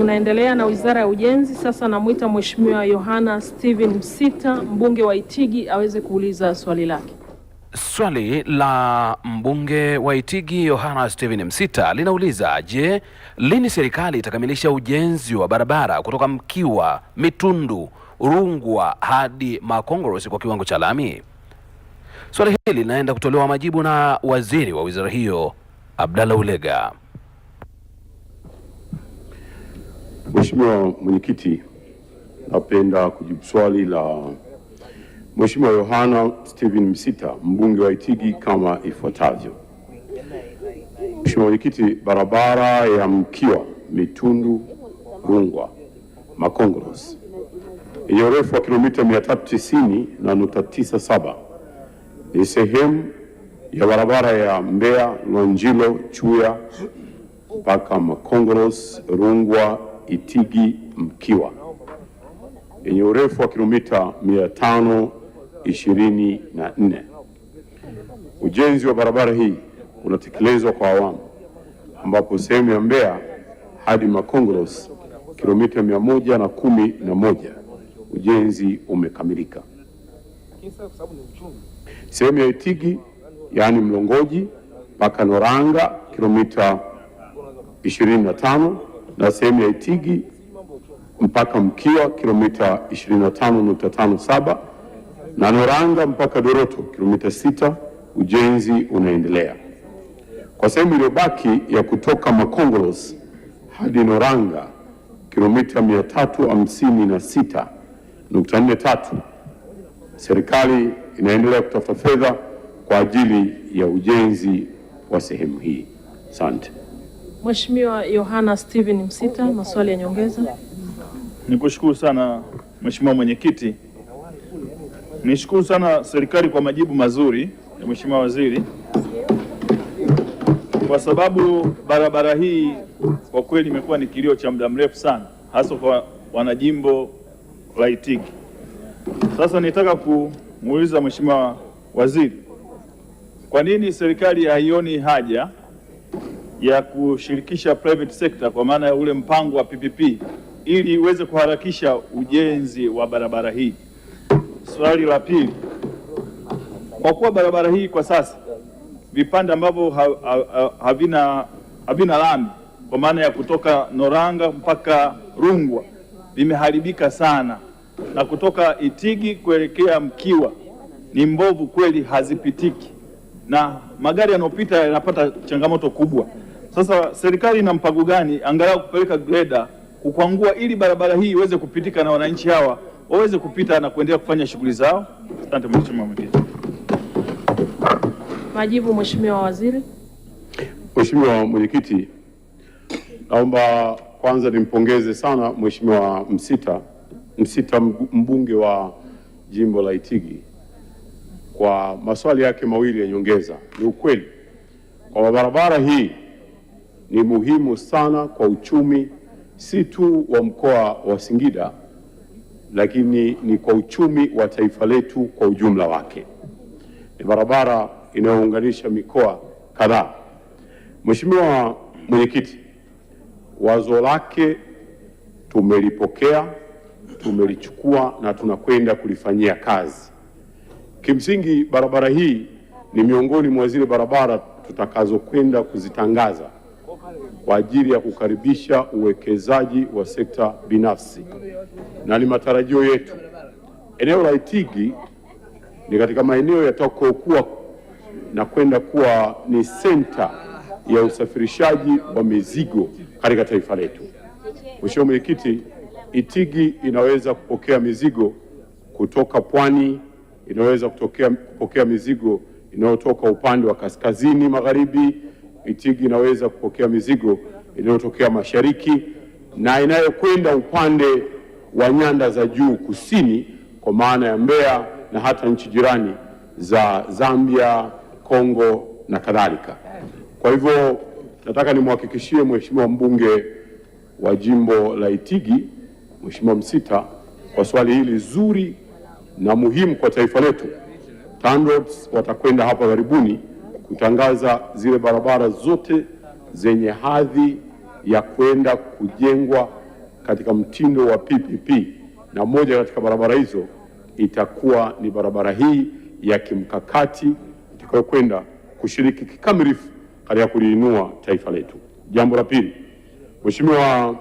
Tunaendelea na Wizara ya Ujenzi. Sasa namwita Mheshimiwa Yohana Steven Msita, mbunge wa Itigi, aweze kuuliza swali lake. Swali la mbunge wa Itigi Yohana Steven Msita linauliza, je, lini serikali itakamilisha ujenzi wa barabara kutoka Mkiwa, Mitundu, Rungwa hadi Makongorosi kwa kiwango cha lami? Swali hili linaenda kutolewa majibu na waziri wa wizara hiyo Abdallah Ulega. Mheshimiwa Mwenyekiti, napenda kujibu swali la Mheshimiwa Yohana Steven Msita, mbunge wa Itigi kama ifuatavyo. Mheshimiwa Mwenyekiti, barabara ya Mkiwa, Mitundu, Rungwa, Makongorosi yenye urefu wa kilomita 390.97 ni sehemu ya barabara ya Mbeya, Lwanjilo, Chuya mpaka Makongorosi, Rungwa, Itigi, Mkiwa yenye urefu wa kilomita 524. Ujenzi wa barabara hii unatekelezwa kwa awamu, ambapo sehemu ya Mbeya hadi Makongorosi kilomita 111 ujenzi umekamilika. Sehemu ya Itigi yaani Mlongoji mpaka Noranga kilomita 25 na sehemu ya Itigi mpaka Mkiwa kilomita 25.57 na Noranga mpaka Doroto kilomita 6 ujenzi unaendelea. Kwa sehemu iliyobaki ya kutoka Makongorosi hadi Noranga kilomita 356.43 serikali inaendelea kutafuta fedha kwa ajili ya ujenzi wa sehemu hii. Asante. Mheshimiwa Yohana Steven Msita, maswali ya nyongeza. Nikushukuru sana Mheshimiwa Mwenyekiti. Nishukuru sana serikali kwa majibu mazuri ya Mheshimiwa Waziri, kwa sababu barabara hii kwa kweli imekuwa ni kilio cha muda mrefu sana, hasa kwa wanajimbo la Itigi. Sasa nitaka kumuuliza Mheshimiwa Waziri, kwa nini serikali haioni haja ya kushirikisha private sector kwa maana ya ule mpango wa PPP ili iweze kuharakisha ujenzi wa barabara hii? Swali la pili, kwa kuwa barabara hii kwa sasa vipande ambavyo havina lami kwa maana ya kutoka Noranga mpaka Rungwa vimeharibika sana, na kutoka Itigi kuelekea Mkiwa ni mbovu kweli, hazipitiki na magari yanopita yanapata changamoto kubwa. Sasa serikali ina mpango gani angalau kupeleka greda kukwangua ili barabara hii iweze kupitika na wananchi hawa waweze kupita na kuendelea kufanya shughuli zao? Asante Mheshimiwa Mwenyekiti. Majibu Mheshimiwa Waziri. Mheshimiwa Mwenyekiti, naomba kwanza nimpongeze sana Mheshimiwa Msita, mbunge wa jimbo la Itigi kwa maswali yake mawili ya nyongeza. Ni ukweli kwa barabara hii ni muhimu sana kwa uchumi si tu wa mkoa wa Singida, lakini ni kwa uchumi wa taifa letu kwa ujumla wake. Ni barabara inayounganisha mikoa kadhaa. Mheshimiwa Mwenyekiti, wazo lake tumelipokea, tumelichukua na tunakwenda kulifanyia kazi. Kimsingi barabara hii ni miongoni mwa zile barabara tutakazokwenda kuzitangaza kwa ajili ya kukaribisha uwekezaji wa sekta binafsi, na ni matarajio yetu eneo la Itigi ni katika maeneo yatakayokuwa na kwenda kuwa ni senta ya usafirishaji wa mizigo katika taifa letu. Mheshimiwa Mwenyekiti, Itigi inaweza kupokea mizigo kutoka pwani, inaweza kupokea mizigo inayotoka upande wa kaskazini magharibi, Itigi inaweza kupokea mizigo inayotokea mashariki na inayokwenda upande wa nyanda za juu kusini kwa maana ya Mbeya na hata nchi jirani za Zambia, Kongo na kadhalika. Kwa hivyo nataka nimhakikishie Mheshimiwa mbunge wa jimbo la Itigi, Mheshimiwa Msita, kwa swali hili zuri na muhimu kwa taifa letu. TANROADS watakwenda hapa karibuni kutangaza zile barabara zote zenye hadhi ya kwenda kujengwa katika mtindo wa PPP, na moja katika barabara hizo itakuwa ni barabara hii ya kimkakati itakayokwenda kushiriki kikamilifu katika kuliinua taifa letu. Jambo la pili, Mheshimiwa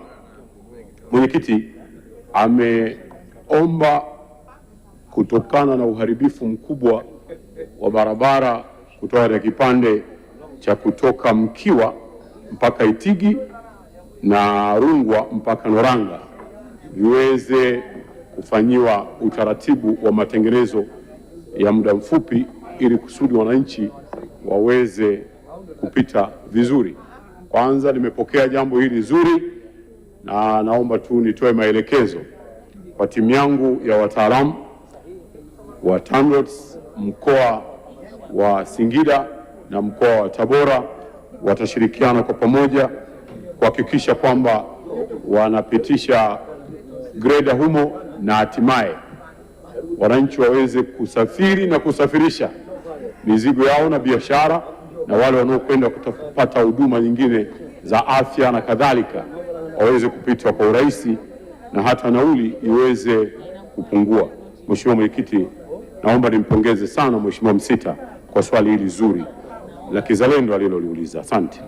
Mwenyekiti ameomba kutokana na uharibifu mkubwa wa barabara kutoka katika kipande cha kutoka Mkiwa mpaka Itigi na Rungwa mpaka Noranga viweze kufanyiwa utaratibu wa matengenezo ya muda mfupi ili kusudi wananchi waweze kupita vizuri. Kwanza nimepokea jambo hili zuri na naomba tu nitoe maelekezo kwa timu yangu ya wataalamu wa TANROADS mkoa wa Singida na mkoa wa Tabora watashirikiana kwa pamoja kuhakikisha kwamba wanapitisha greda humo na hatimaye wananchi waweze kusafiri na kusafirisha mizigo yao na biashara, na wale wanaokwenda kupata huduma nyingine za afya na kadhalika waweze kupita kwa urahisi na hata nauli iweze kupungua. Mheshimiwa Mwenyekiti, naomba nimpongeze sana Mheshimiwa Msita kwa swali hili zuri la kizalendo aliloliuliza. Asante.